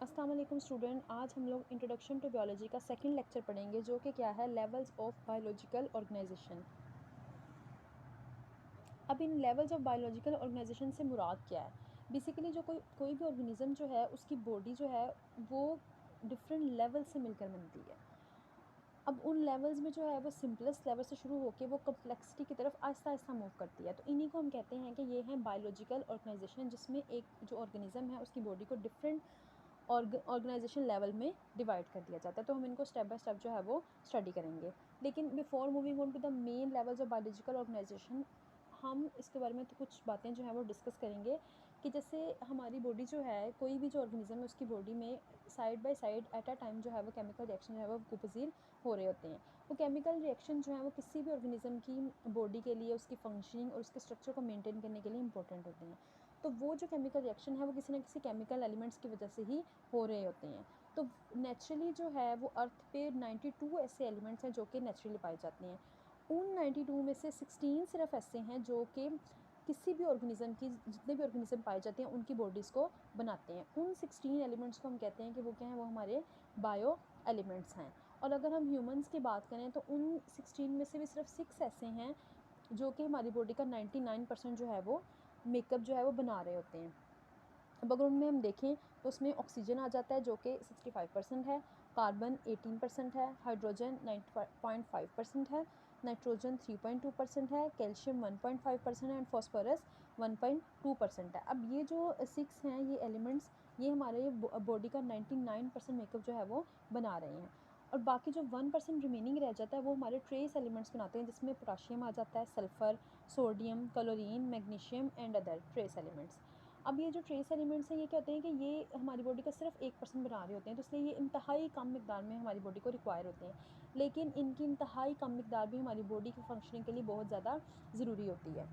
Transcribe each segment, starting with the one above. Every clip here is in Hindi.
अस्सलाम वालेकुम स्टूडेंट, आज हम लोग इंट्रोडक्शन टू बायोलॉजी का सेकंड लेक्चर पढ़ेंगे जो कि क्या है लेवल्स ऑफ बायोलॉजिकल ऑर्गेनाइजेशन। अब इन लेवल्स ऑफ बायोलॉजिकल ऑर्गेनाइजेशन से मुराद क्या है? बेसिकली जो कोई भी ऑर्गेनिज्म जो है उसकी बॉडी जो है वो डिफरेंट लेवल से मिलकर बनती है। अब उन लेवल्स में जो है वो सिंपलेस्ट लेवल से शुरू होकर वो कम्प्लेक्सिटी की तरफ आहिस्ता आहिस्ता मूव करती है। तो इन्हीं को हम कहते हैं कि ये है बायोलॉजिकल ऑर्गेनाइजेशन, जिसमें एक जो ऑर्गेनिज्म है उसकी बॉडी को डिफरेंट ऑर्गेनाइजेशन लेवल में डिवाइड कर दिया जाता है। तो हम इनको स्टेप बाय स्टेप जो है वो स्टडी करेंगे। लेकिन before moving on to the main levels of biological organization, हम इसके बारे में तो कुछ बातें जो है वो डिस्कस करेंगे कि जैसे हमारी बॉडी जो है, कोई भी जो ऑर्गेनिज्म है उसकी बॉडी में side by side at a time जो है वो केमिकल रिएक्शन जो है वो कुपजीर हो रहे होते हैं। वो केमिकल रिएक्शन जो है वो किसी भी ऑर्गेनिज्म की बॉडी के लिए उसकी फंक्शनिंग और उसके स्ट्रक्चर को मेंटेन करने के लिए इंपॉर्टेंट होते हैं। तो वो जो केमिकल रिएक्शन है वो किसी न किसी केमिकल एलिमेंट्स की वजह से ही हो रहे होते हैं। तो नेचुरली जो है वो अर्थ पे 92 ऐसे एलिमेंट्स हैं जो कि नेचुरली पाए जाते हैं। उन 92 में से 16 सिर्फ ऐसे हैं जो कि किसी भी ऑर्गेनिज्म की, जितने भी ऑर्गेनिज्म पाए जाते हैं उनकी बॉडीज़ को बनाते हैं। उन 16 एलिमेंट्स को हम कहते हैं कि वो क्या हैं, वो हमारे बायो एलिमेंट्स हैं। और अगर हम ह्यूमंस की बात करें तो उन 16 में से भी सिर्फ 6 ऐसे हैं जो कि हमारी बॉडी का 99% जो है वो मेकअप जो है वो बना रहे होते हैं। अब अगर उनमें हम देखें तो उसमें ऑक्सीजन आ जाता है जो कि 65% है, कार्बन 18% है, हाइड्रोजन 9.5% है, नाइट्रोजन 3.2% है, कैल्शियम 1.5% है एंड फॉस्फोरस 1.2% है। अब ये जो 6 हैं ये एलिमेंट्स, ये हमारे बॉडी का 99% मेकअप जो है वो बना रहे हैं। और बाकी जो 1% रिमेनिंग रह जाता है वो हमारे ट्रेस एलिमेंट्स बनाते हैं, जिसमें पोटाशियम आ जाता है, sulphur, sodium, chlorine, magnesium and other trace elements. अब ये जो ट्रेस एलिमेंट्स हैं ये क्या होते हैं कि ये हमारी बॉडी का सिर्फ 1% बना रहे होते हैं, तो इसलिए ये इंतहाई कम मिकदार में हमारी बॉडी को रिक्वायर होते हैं। लेकिन इनकी इंतहाई कम मिकदार भी हमारी बॉडी की फंक्शनिंग के लिए बहुत ज़्यादा ज़रूरी होती है।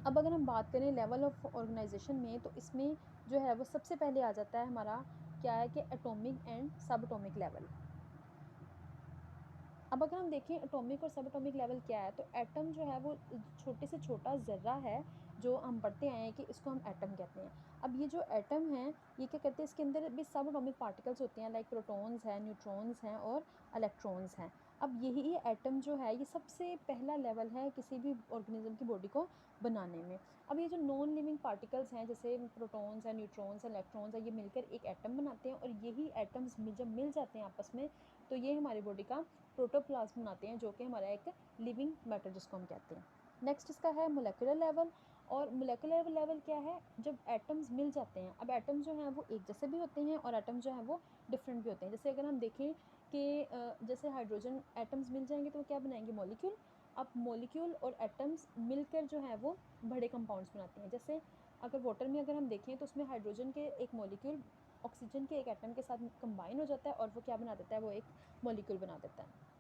अब अगर हम बात करें लेवल ऑफ ऑर्गेनाइजेशन में, तो इसमें जो है वो सबसे पहले आ जाता है हमारा क्या है कि एटॉमिक एंड सब एटॉमिक लेवल। अब अगर हम देखें एटॉमिक और सब एटॉमिक लेवल क्या है, तो एटम जो है वो छोटे से छोटा ज़र्रा है जो हम पढ़ते आए हैं कि इसको हम एटम कहते हैं। अब ये जो एटम है ये क्या करते हैं, इसके अंदर भी सब एटॉमिक पार्टिकल्स होते हैं, लाइक प्रोटॉन्स हैं, न्यूट्रॉन्स हैं और इलेक्ट्रॉन्स हैं। अब यही एटम जो है ये सबसे पहला लेवल है किसी भी ऑर्गेनिज्म की बॉडी को बनाने में। अब ये जो नॉन लिविंग पार्टिकल्स हैं जैसे प्रोटॉन्स हैं, न्यूट्रॉन्स हैं, इलेक्ट्रॉन्स हैं, ये मिलकर एक एटम बनाते हैं और यही एटम्स जब मिल जाते हैं आपस में तो ये हमारी बॉडी का प्रोटोप्लाज्म बनाते हैं, जो कि हमारा एक लिविंग मैटर जिसको हम कहते हैं। नेक्स्ट इसका है मोलेकुलर लेवल। और मोलेकुलर लेवल क्या है, जब एटम्स मिल जाते हैं। अब एटम्स जो हैं वो एक जैसे भी होते हैं और एटम्स जो हैं वो डिफरेंट भी होते हैं। जैसे अगर हम देखें कि जैसे हाइड्रोजन एटम्स मिल जाएंगे तो वो क्या बनाएंगे, मॉलिक्यूल। अब मॉलिक्यूल और एटम्स मिलकर जो है वो बड़े कंपाउंड्स बनाते हैं। जैसे अगर वाटर में अगर हम देखें तो उसमें हाइड्रोजन के एक मॉलिक्यूल ऑक्सीजन के एक एटम के साथ कंबाइन हो जाता है और वो क्या बना देता है, वो एक मॉलिक्यूल बना देता है।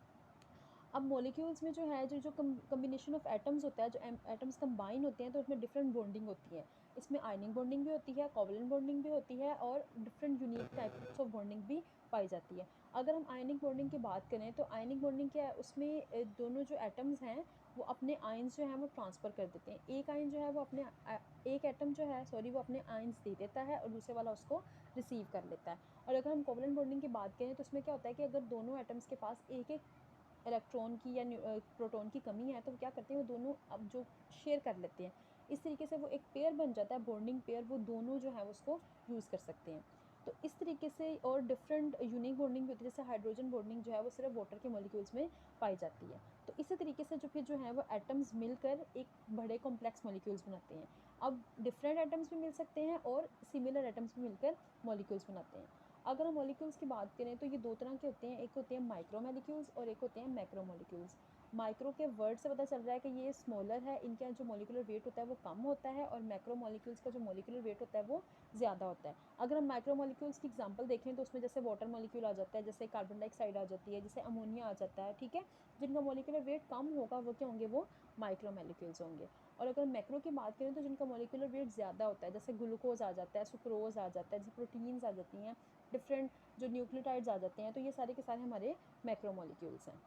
अब मॉलिक्यूल्स में जो है जो कम्बिनेशन ऑफ एटम्स होता है, जो एटम्स कंबाइन होते हैं तो उसमें डिफरेंट बॉन्डिंग होती है। इसमें आयनिक बॉन्डिंग भी होती है, कोवलेंट बॉन्डिंग भी होती है और different unique types of bonding भी पाई जाती है। अगर हम आयनिक बॉन्डिंग की बात करें तो आयनिक बॉन्डिंग क्या है, उसमें दोनों जो एटम्स हैं वो अपने आयंस जो हैं वो ट्रांसफ़र कर देते हैं। एक आयन जो है वो एक एटम जो है वो अपने आयंस दे देता है और दूसरे वाला उसको रिसीव कर लेता है। और अगर हम कोवलेंट बॉन्डिंग की बात करें तो उसमें क्या होता है कि अगर दोनों एटम्स के पास एक एक इलेक्ट्रॉन की या प्रोटॉन की कमी है तो वो क्या करते हैं, वो दोनों अब जो शेयर कर लेते हैं। इस तरीके से वो एक पेयर बन जाता है, बॉन्डिंग पेयर, वो दोनों जो है उसको यूज़ कर सकते हैं। तो इस तरीके से और डिफरेंट यूनिक बॉन्डिंग भी होती है। जैसे हाइड्रोजन बॉन्डिंग जो है वो सिर्फ वाटर के मॉलिक्यूल्स में पाई जाती है। तो इसी तरीके से जो है वो एटम्स मिलकर एक बड़े कॉम्प्लेक्स मॉलिक्यूल्स बनाते हैं। अब डिफरेंट एटम्स भी मिल सकते हैं और सिमिलर एटम्स भी मिलकर मॉलिक्यूल्स बनाते हैं। अगर हम मॉलिक्यूल्स की बात करें तो ये दो तरह के होते हैं, एक होते हैं माइक्रो मॉलिक्यूल्स और एक होते हैं मैक्रो मॉलिक्यूल्स। माइक्रो के वर्ड से पता चल रहा है कि ये स्मॉलर है, इनका जो मॉलिक्यूलर वेट होता है वो कम होता है और मैक्रो मॉलिक्यूल्स का जो मॉलिक्यूलर वेट होता है वो ज़्यादा होता है। अगर हम माइक्रो मॉलिक्यूल्स की एग्जांपल देखें तो उसमें जैसे वाटर मॉलिक्यूल आ जाता है, जैसे कार्बन डाइऑक्साइड आ जाती है, जैसे अमोनिया आ जाता है, ठीक है। जिनका मॉलिक्यूलर वेट कम होगा वो क्या होंगे, वो माइक्रो मॉलिक्यूल्स होंगे। और अगर मैक्रो की बात करें तो जिनका मॉलिक्यूलर वेट ज़्यादा होता है, जैसे ग्लूकोज आ जाता है, सुक्रोज आ जाता है, जैसे प्रोटीन्स आ जाती हैं, डिफरेंट जो न्यूक्लियोटाइड्स आ जाते हैं, तो ये सारे के सारे हमारे मैक्रो मॉलिक्यूल्स हैं।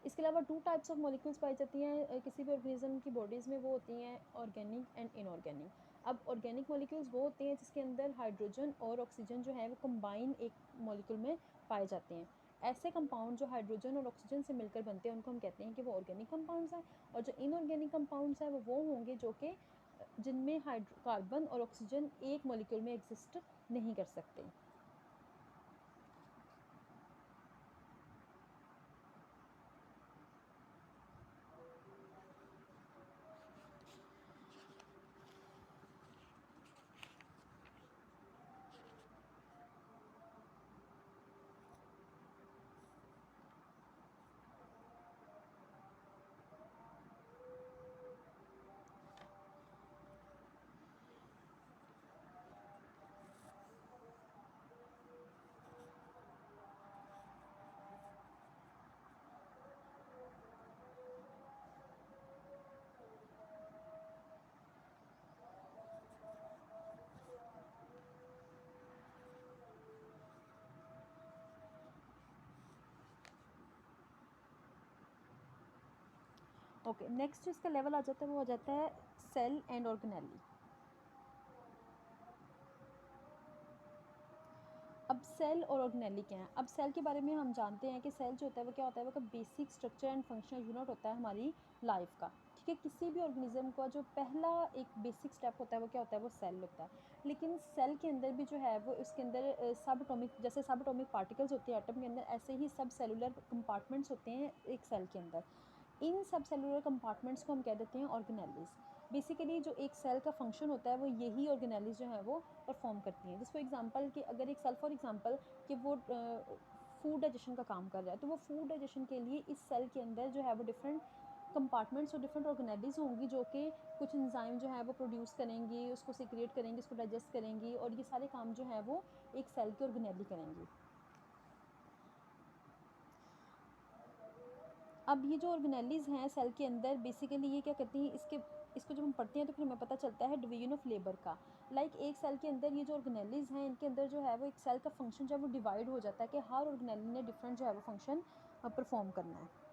इसके अलावा 2 टाइप्स ऑफ मॉलिक्यूल्स पाई जाती हैं किसी भी ऑर्गेनिज्म की बॉडीज़ में, वो होती हैं ऑर्गेनिक एंड इनऑर्गेनिक। अब ऑर्गेनिक मॉलिक्यूल्स वो होते हैं जिसके अंदर हाइड्रोजन और ऑक्सीजन जो है वो कंबाइन एक मॉलिक्यूल में पाए जाते हैं। ऐसे कंपाउंड जो हाइड्रोजन और ऑक्सीजन से मिलकर बनते हैं उनको हम कहते हैं कि वो ऑर्गेनिक कंपाउंड्स हैं। और जो इनऑर्गेनिक कंपाउंड्स हैं वो होंगे जो कि जिनमें कार्बन और ऑक्सीजन एक मॉलिक्यूल में एग्जिस्ट नहीं कर सकते। ओके, नेक्स्ट जो इसका लेवल आ जाता है वो आ जाता है सेल एंड ऑर्गेनेली। अब सेल और ऑर्गेनेली क्या है? अब सेल के बारे में हम जानते हैं कि सेल जो होता है वो क्या होता है, वो basic structure and functional unit होता है हमारी लाइफ का। ठीक है, किसी भी ऑर्गेनिज्म का जो पहला एक बेसिक स्टेप होता है वो क्या होता है, वो सेल होता है। लेकिन सेल के अंदर भी जो है वो इसके अंदर सब एटॉमिक, जैसे सब एटॉमिक पार्टिकल्स होते हैं एटम के अंदर, ऐसे ही सब सेलुलर कंपार्टमेंट्स होते हैं एक सेल के अंदर। इन सब सेलुलर कंपार्टमेंट्स को हम कह देते हैं ऑर्गेनेलीज। बेसिकली जो एक सेल का फंक्शन होता है वो यही ऑर्गेनेलीज जो है वो परफॉर्म करती हैं। जिस फॉर एग्जांपल कि अगर एक सेल फॉर एग्जांपल कि वो फूड डाइजेशन का काम कर रहा है, तो वो फूड डाइजेशन के लिए इस सेल के अंदर जो है वो डिफरेंट कंपार्टमेंट्स और डिफरेंट ऑर्गेनेलीज होंगी जो कि कुछ एंजाइम जो है वो प्रोड्यूस करेंगी, उसको सीक्रेट करेंगी, उसको डाइजेस्ट करेंगी, और ये सारे काम जो है वो एक सेल की ऑर्गेनेली करेंगी। अब ये जो ऑर्गेनेलीज हैं सेल के अंदर, बेसिकली ये क्या करती हैं, इसको जब हम पढ़ते हैं तो फिर हमें पता चलता है डिवीजन ऑफ लेबर का। लाइक एक सेल के अंदर ये जो ऑर्गेनेलीज हैं इनके अंदर जो है वो एक सेल का फंक्शन जो है वो डिवाइड हो जाता है कि हर ऑर्गेनेली ने डिफरेंट जो है वो फंक्शन परफॉर्म करना है।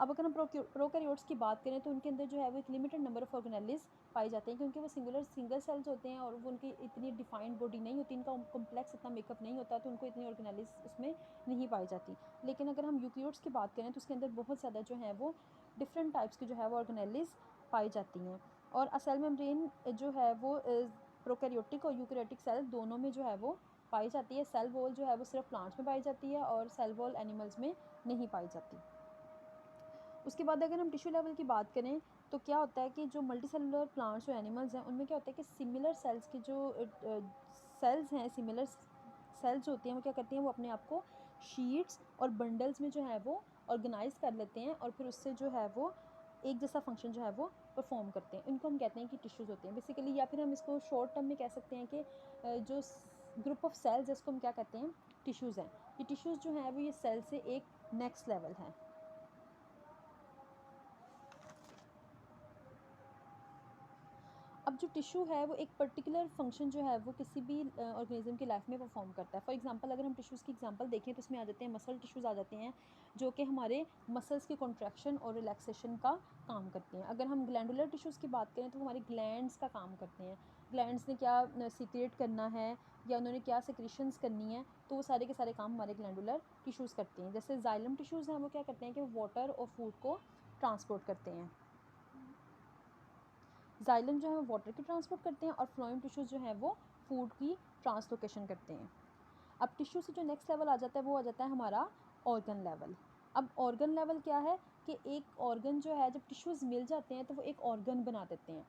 अब अगर हम प्रोकैरियोट्स की बात करें तो उनके अंदर जो है वो एक लिमिटेड नंबर ऑफ ऑर्गेनेलीज पाई जाते हैं, क्योंकि वो सिंगल सेल्स होते हैं और वो उनकी इतनी डिफाइंड बॉडी नहीं होती, इनका कॉम्प्लेक्स इतना मेकअप नहीं होता, तो उनको इतनी ऑर्गेनेलीज उसमें नहीं पाई जाती। लेकिन अगर हम यूकैरियोट्स की बात करें तो उसके अंदर बहुत ज़्यादा जो है वो डिफरेंट टाइप्स की जो है वो ऑर्गेनेलीज पाई जाती हैं। और सेल मेम्ब्रेन जो है वो प्रोकैरियोटिक और यूकैरियोटिक सेल दोनों में जो है वो पाई जाती है। सेल वॉल जो है वो सिर्फ प्लांट्स में पाई जाती है और सेल वॉल एनिमल्स में नहीं पाई जाती। उसके बाद अगर हम टिश्यू लेवल की बात करें तो क्या होता है कि जो मल्टी सेलुलर प्लांट्स और एनिमल्स हैं उनमें क्या होता है कि सिमिलर सेल्स की जो सेल्स हैं, सिमिलर सेल्स होती हैं वो क्या करती हैं, वो अपने आप को शीट्स और बंडल्स में जो है वो ऑर्गेनाइज कर लेते हैं और फिर उससे जो है वो एक जैसा फंक्शन जो है वो परफॉर्म करते हैं। इनको हम कहते हैं कि टिश्यूज़ होते हैं बेसिकली, या फिर हम इसको शॉर्ट टर्म में कह सकते हैं कि जो ग्रुप ऑफ सेल्स है इसको हम क्या कहते हैं, टिश्यूज़ हैं। ये टिश्यूज़ जो है वो ये सेल से एक नेक्स्ट लेवल है। अब जो टिश्यू है वो एक पर्टिकुलर फंक्शन जो है वो किसी भी ऑर्गेनिज्म की लाइफ में परफॉर्म करता है। फॉर एग्जांपल अगर हम टिश्यूज़ की एग्जांपल देखें तो इसमें आ जाते हैं मसल टिश्यूज़ आ जाते हैं जो कि हमारे मसल्स की कॉन्ट्रैक्शन और रिलैक्सेशन का काम करते हैं। अगर हम ग्लैंडुलर टिश्यूज़ की बात करें तो हमारे ग्लैंड्स का काम करते हैं। ग्लैंड्स ने क्या सीक्रेट करना है या उन्होंने क्या सिक्रीशंस करनी है, तो वो सारे के सारे काम हमारे ग्लैंडुलर टिश्यूज़ करते हैं। जैसे जाइलम टिश्यूज़ हैं वो क्या करते हैं कि वाटर और फूड को ट्रांसपोर्ट करते हैं। जाइलम जो है वो वाटर की ट्रांसपोर्ट करते हैं और फ्लोएम टिश्यूज़ जो है वो फूड की ट्रांसलोकेशन करते हैं। अब टिश्यू से जो नेक्स्ट लेवल आ जाता है वो आ जाता है हमारा ऑर्गन लेवल। अब ऑर्गन लेवल क्या है कि एक ऑर्गन जो है जब टिश्यूज़ मिल जाते हैं तो वो एक ऑर्गन बना देते हैं।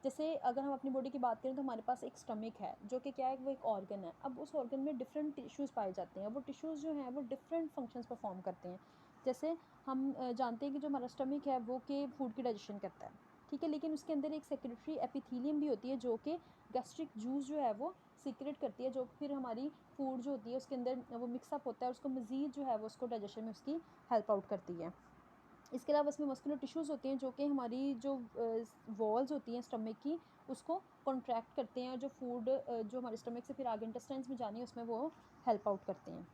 जैसे अगर हम अपनी बॉडी की बात करें तो हमारे पास एक स्टमक है जो कि क्या है, वो एक ऑर्गन है। अब उस ऑर्गन में डिफरेंट टिश्यूज़ पाए जाते हैं, वो टिश्यूज़ जो हैं वो डिफरेंट फंक्शंस परफॉर्म करते हैं। जैसे हम जानते हैं कि जो हमारा स्टमक है वो कि फूड की डाइजेशन करता है, ठीक है, लेकिन उसके अंदर एक सेक्रेटरी एपिथीलियम भी होती है जो कि गैस्ट्रिक जूस जो है वो सीक्रेट करती है, जो फिर हमारी फूड जो होती है उसके अंदर वो मिक्सअप होता है और उसको मज़ीद जो है वो उसको डाइजेशन में उसकी हेल्प आउट करती है। इसके अलावा इसमें मस्कुलर टिश्यूज़ होते हैं जो कि हमारी जो वॉल्स होती हैं स्टमक की उसको कॉन्ट्रैक्ट करते हैं और जो फूड जो हमारे स्टमक से फिर आगे इंटेस्टाइन्स में जानी है उसमें वो हेल्प आउट करते हैं।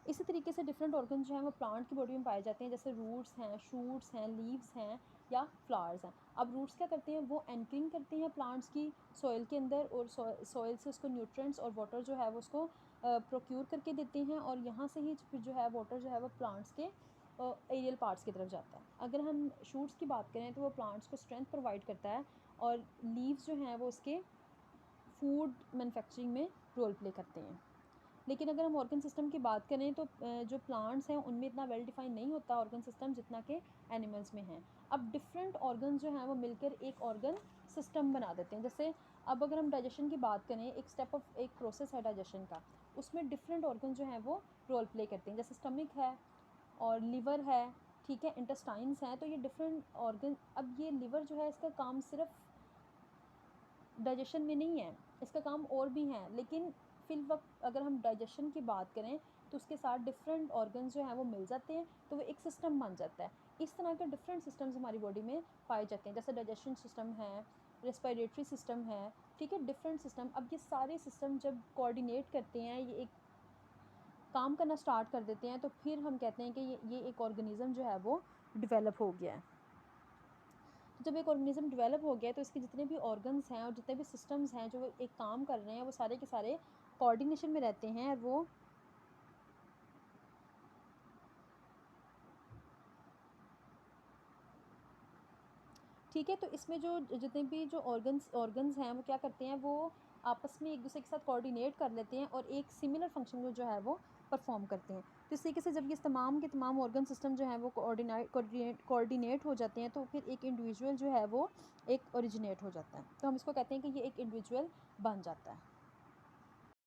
इसी तरीके से डिफरेंट ऑर्गन जो हैं वो प्लांट की बॉडी में पाए जाते हैं, जैसे रूट्स हैं, शूट्स हैं, लीव्स हैं, या फ्लावर्स हैं। अब रूट्स क्या करते हैं, वो एंकरिंग करते हैं प्लांट्स की सॉइल के अंदर, और सॉइल से उसको न्यूट्रिएंट्स और वाटर जो है वो उसको प्रोक्यूर करके देते हैं, और यहाँ से ही फिर जो है वाटर जो है वो प्लांट्स के एरियल पार्ट्स की तरफ जाता है। अगर हम शूट्स की बात करें तो वो प्लांट्स को स्ट्रेंथ प्रोवाइड करता है, और लीव्स जो हैं वो उसके फूड मैन्युफैक्चरिंग में रोल प्ले करते हैं। लेकिन अगर हम ऑर्गन सिस्टम की बात करें तो जो प्लांट्स हैं उनमें इतना वेल डिफाइन नहीं होता ऑर्गन सिस्टम जितना कि एनिमल्स में है। अब डिफरेंट ऑर्गन जो हैं वो मिलकर एक ऑर्गन सिस्टम बना देते हैं। जैसे अब अगर हम डाइजेशन की बात करें, एक स्टेप ऑफ एक प्रोसेस है डाइजेशन का, उसमें डिफरेंट ऑर्गन जो हैं वो रोल प्ले करते हैं। जैसे स्टमक है और लिवर है, ठीक है, इंटेस्टाइन्स हैं, तो ये डिफरेंट ऑर्गन। अब ये लिवर जो है इसका काम सिर्फ डाइजेशन में नहीं है, इसका काम और भी हैं, लेकिन फिल वक्त अगर हम डाइजेशन की बात करें तो उसके साथ डिफरेंट ऑर्गन्स जो हैं वो मिल जाते हैं, तो वो एक सिस्टम बन जाता है। इस तरह के डिफरेंट सिस्टम्स हमारी बॉडी में पाए जाते हैं, जैसे डाइजेशन सिस्टम है, रेस्पिरेटरी सिस्टम है, ठीक है, डिफरेंट सिस्टम। अब ये सारे सिस्टम जब कोऑर्डिनेट करते हैं, ये एक काम करना स्टार्ट कर देते हैं, तो फिर हम कहते हैं कि ये एक ऑर्गेनिज़म जो है वो डेवलप हो गया है। तो जब एक ऑर्गेनिज़म डेवलप हो गया है तो इसके जितने भी ऑर्गन्स हैं और जितने भी सिस्टम्स हैं जो एक काम कर रहे हैं, वो सारे के सारे कोऑर्डिनेशन में रहते हैं, और वो ठीक है। तो इसमें जो जितने भी जो ऑर्गन्स हैं वो क्या करते हैं, वो आपस में एक दूसरे के साथ कोऑर्डिनेट कर लेते हैं और एक सिमिलर फंक्शन को जो है वो परफॉर्म करते हैं। तो इस तरीके से जब ये तमाम के तमाम ऑर्गन सिस्टम जो हैं वो कोऑर्डिनेट हो जाते हैं, तो फिर एक इंडिविजुअल जो है वो एक ओरिजिनेट हो जाता है। तो हम इसको कहते हैं कि ये एक इंडिविजुअल बन जाता है।